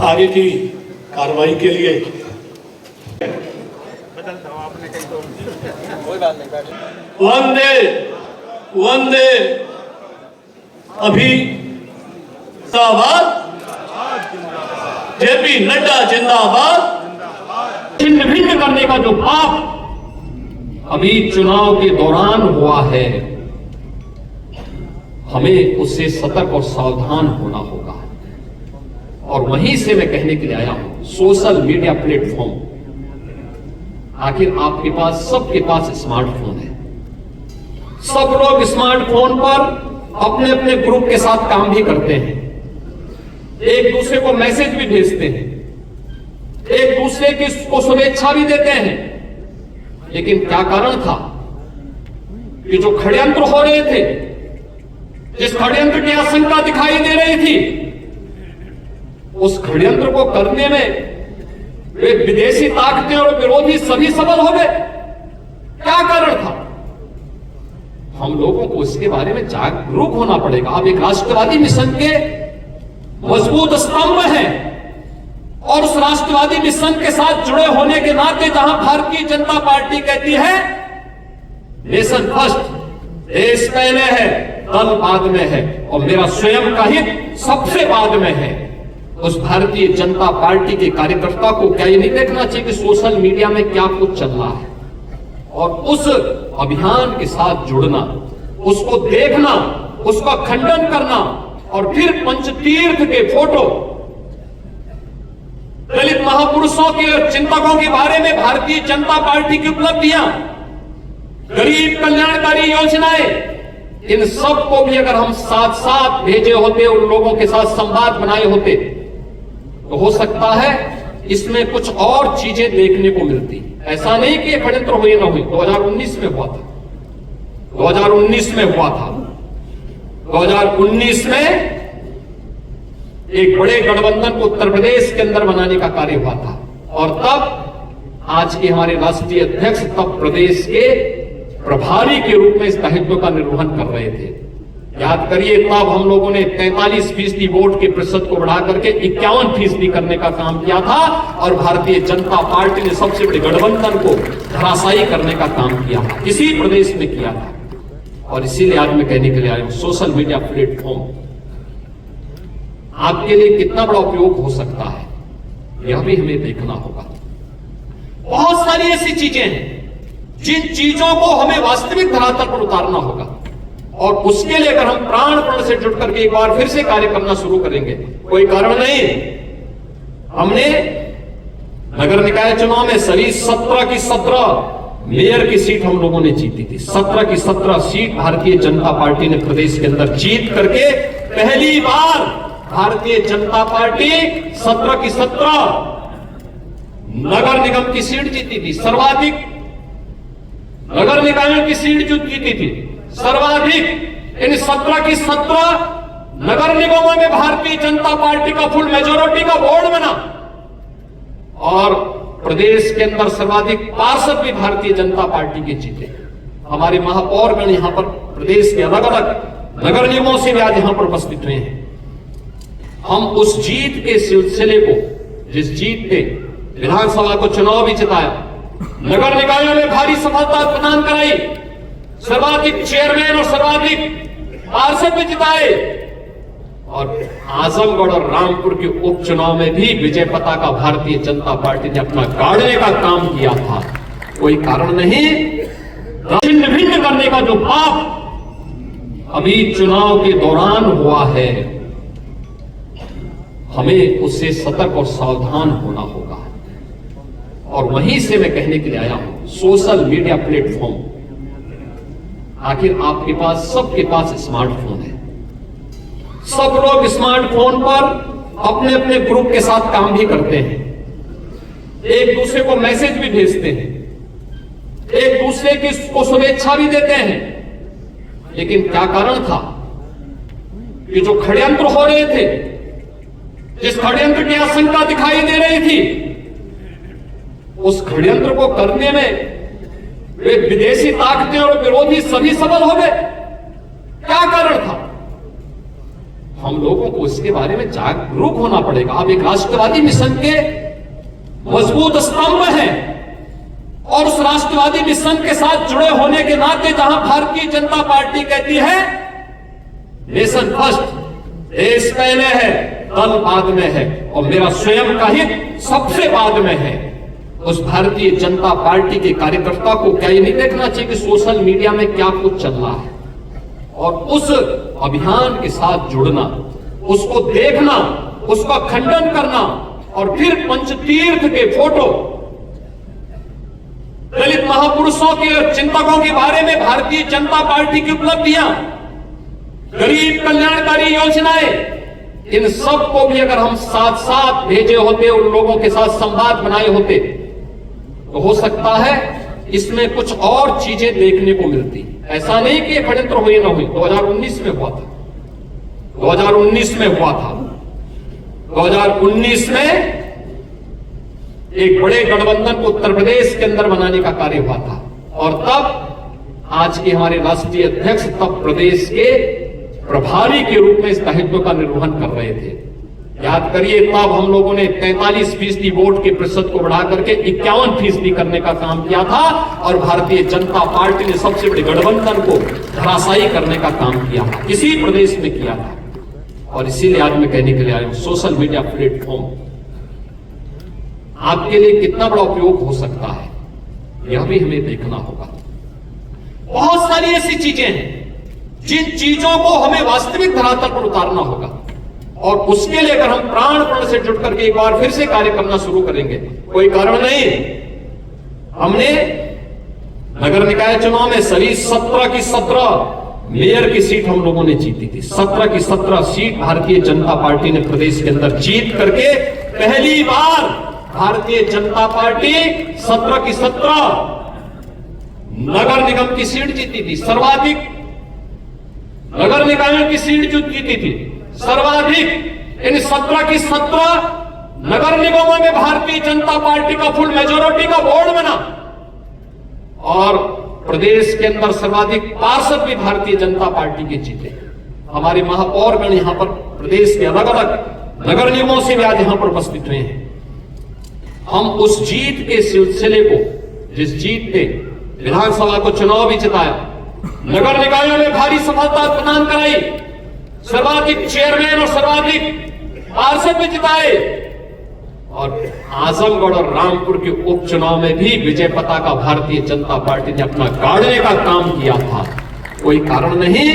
आगे की कार्रवाई के लिए वंदे वंदे अभी जिंदाबाद, जेपी नड्डा जिंदाबाद। छिन्न भिन्न करने का जो पाप अभी चुनाव के दौरान हुआ है, हमें उससे सतर्क और सावधान होना होगा। और वहीं से मैं कहने के लिए आया हूं, सोशल मीडिया प्लेटफॉर्म, आखिर आपके पास, सबके पास स्मार्टफोन है। सब लोग स्मार्टफोन पर अपने अपने ग्रुप के साथ काम भी करते हैं, एक दूसरे को मैसेज भी भेजते हैं, एक दूसरे को शुभेच्छा भी देते हैं। लेकिन क्या कारण था कि जो षड्यंत्र हो रहे थे, जिस षड्यंत्र की आशंका दिखाई दे रही थी, उस षड्यंत्र को करने में वे विदेशी ताकतें और विरोधी सभी सफल हो गए। क्या कारण था? हम लोगों को इसके बारे में जागरूक होना पड़ेगा। आप एक राष्ट्रवादी मिशन के मजबूत स्तंभ हैं और उस राष्ट्रवादी मिशन के साथ जुड़े होने के नाते जहां भारतीय जनता पार्टी कहती है नेशन फर्स्ट, देश पहले है, दल बाद में है और मेरा स्वयं का हित सबसे बाद में है, उस भारतीय जनता पार्टी के कार्यकर्ता को क्या ये नहीं देखना चाहिए कि सोशल मीडिया में क्या कुछ चल रहा है, और उस अभियान के साथ जुड़ना, उसको देखना, उसका खंडन करना, और फिर पंचतीर्थ के फोटो, दलित महापुरुषों के चिंतकों के बारे में भारतीय जनता पार्टी की उपलब्धियां, गरीब कल्याणकारी योजनाएं, इन सब को भी अगर हम साथ साथ भेजे होते, उन लोगों के साथ संवाद बनाए होते, तो हो सकता है इसमें कुछ और चीजें देखने को मिलती। ऐसा नहीं कि षड्यंत्र हुए ना हुए, 2019 में हुआ था, 2019 में हुआ था। 2019 में एक बड़े गठबंधन को उत्तर प्रदेश के अंदर बनाने का कार्य हुआ था, और तब आज के हमारे राष्ट्रीय अध्यक्ष तब प्रदेश के प्रभारी के रूप में इस दायित्व का निर्वहन कर रहे थे। याद करिए, तब हम लोगों ने 43% वोट के प्रतिशत को बढ़ा करके 51% करने का काम किया था, और भारतीय जनता पार्टी ने सबसे बड़े गठबंधन को धराशायी करने का काम किया था, इसी प्रदेश में किया था। और इसीलिए आज मैं कहने के लिए आया हूं, सोशल मीडिया प्लेटफॉर्म आपके लिए कितना बड़ा उपयोग हो सकता है, यह भी हमें देखना होगा। बहुत सारी ऐसी चीजें हैं जिन चीजों को हमें वास्तविक धरातल पर उतारना होगा, और उसके लिए अगर हम प्राणपण से जुट करके एक बार फिर से कार्य करना शुरू करेंगे, कोई कारण नहीं। हमने नगर निकाय चुनाव में सभी 17 की 17 मेयर की सीट हम लोगों ने जीती थी। 17 की 17 सीट भारतीय जनता पार्टी ने प्रदेश के अंदर जीत करके पहली बार भारतीय जनता पार्टी 17 की 17 नगर निगम की सीट जीती थी। सर्वाधिक नगर निकायों की सीट जो जीती थी, सर्वाधिक इन 17 की 17 नगर निगमों में भारतीय जनता पार्टी का फुल मेजोरिटी का बोर्ड बना, और प्रदेश के अंदर सर्वाधिक पार्षद भी भारतीय जनता पार्टी के जीते। हमारे महापौरगण यहां पर प्रदेश के अलग अलग नगर निगमों से भी आज यहां पर उपस्थित हुए हैं। हम उस जीत के सिलसिले को, जिस जीत ने विधानसभा को चुनाव भी जिताया, नगर निकायों में भारी सफलता प्रदान कराई, सर्वाधिक चेयरमैन और सर्वाधिक पार्षद भी जिताए, और आजमगढ़ और रामपुर के उपचुनाव में भी विजय पताका भारतीय जनता पार्टी ने अपना गाड़ने का काम किया था। कोई कारण नहीं। छिन्न भिन्न करने का जो पाप अभी चुनाव के दौरान हुआ है, हमें उससे सतर्क और सावधान होना होगा। और वहीं से मैं कहने के लिए आया हूं, सोशल मीडिया प्लेटफॉर्म, आखिर आपके पास, सबके पास स्मार्टफोन है। सब लोग स्मार्टफोन पर अपने अपने ग्रुप के साथ काम भी करते हैं, एक दूसरे को मैसेज भी भेजते हैं, एक दूसरे को शुभेच्छा भी देते हैं। लेकिन क्या कारण था कि जो षड्यंत्र हो रहे थे, जिस षड्यंत्र की आशंका दिखाई दे रही थी, उस षड्यंत्र को करने में वे विदेशी ताकतें और विरोधी सभी सफल हो गए। क्या कारण था? हम लोगों को इसके बारे में जागरूक होना पड़ेगा। आप एक राष्ट्रवादी मिशन के मजबूत स्तंभ हैं और उस राष्ट्रवादी मिशन के साथ जुड़े होने के नाते जहां भारतीय जनता पार्टी कहती है नेशन फर्स्ट, देश पहले है, दल बाद में है और मेरा स्वयं का हित सबसे बाद में है, उस भारतीय जनता पार्टी के कार्यकर्ता को क्या ये नहीं देखना चाहिए कि सोशल मीडिया में क्या कुछ चल रहा है और उस अभियान के साथ जुड़ना, उसको देखना, उसका खंडन करना और फिर पंचतीर्थ के फोटो, दलित महापुरुषों के चिंतकों के बारे में भारतीय जनता पार्टी की उपलब्धियां, गरीब कल्याणकारी योजनाएं, इन सब को भी अगर हम साथ साथ भेजे होते, उन लोगों के साथ संवाद बनाए होते तो हो सकता है इसमें कुछ और चीजें देखने को मिलती। ऐसा नहीं कि षड्यंत्र हुई ना हुई, 2019 में हुआ था, 2019 में हुआ था, 2019 में एक बड़े गठबंधन को उत्तर प्रदेश के अंदर बनाने का कार्य हुआ था और तब आज के हमारे राष्ट्रीय अध्यक्ष तब प्रदेश के प्रभारी के रूप में इस दायित्व का निर्वहन कर रहे थे। याद करिए, तब हम लोगों ने 43% वोट के प्रतिशत को बढ़ा करके 51% करने का काम किया था और भारतीय जनता पार्टी ने सबसे बड़े गठबंधन को धराशायी करने का काम किया था, इसी प्रदेश में किया था। और इसीलिए आज मैं कहने के लिए आया हूं, सोशल मीडिया प्लेटफॉर्म आपके लिए कितना बड़ा उपयोग हो सकता है, यह भी हमें देखना होगा। बहुत सारी ऐसी चीजें हैं जिन चीजों को हमें वास्तविक धरातल पर उतारना होगा और उसके लिए अगर हम प्राणपण से जुट करके एक बार फिर से कार्य करना शुरू करेंगे, कोई कारण नहीं। हमने नगर निकाय चुनाव में सभी 17 की 17 मेयर की सीट हम लोगों ने जीती थी। 17 की 17 सीट भारतीय जनता पार्टी ने प्रदेश के अंदर जीत करके पहली बार भारतीय जनता पार्टी 17 की 17 नगर निगम की सीट जीती थी। सर्वाधिक नगर निकायों की सीट जो जीती थी, सर्वाधिक इन 17 की 17 नगर निगमों में भारतीय जनता पार्टी का फुल मेजोरिटी का बोर्ड बना और प्रदेश के अंदर सर्वाधिक पार्षद भी भारतीय जनता पार्टी के जीते। हमारे महापौरगण यहां पर प्रदेश के अलग अलग नगर निगमों से भी आज यहां पर उपस्थित हुए हैं। हम उस जीत के सिलसिले को, जिस जीत ने विधानसभा को चुनाव भी जिताया, नगर निकायों में भारी सफलता प्रदान कराई, सर्वाधिक चेयरमैन और सर्वाधिक पार्षद भी जिताए और आजमगढ़ और रामपुर के उपचुनाव में भी विजय पताका भारतीय जनता पार्टी ने अपना गाड़ने का काम किया था। कोई कारण नहीं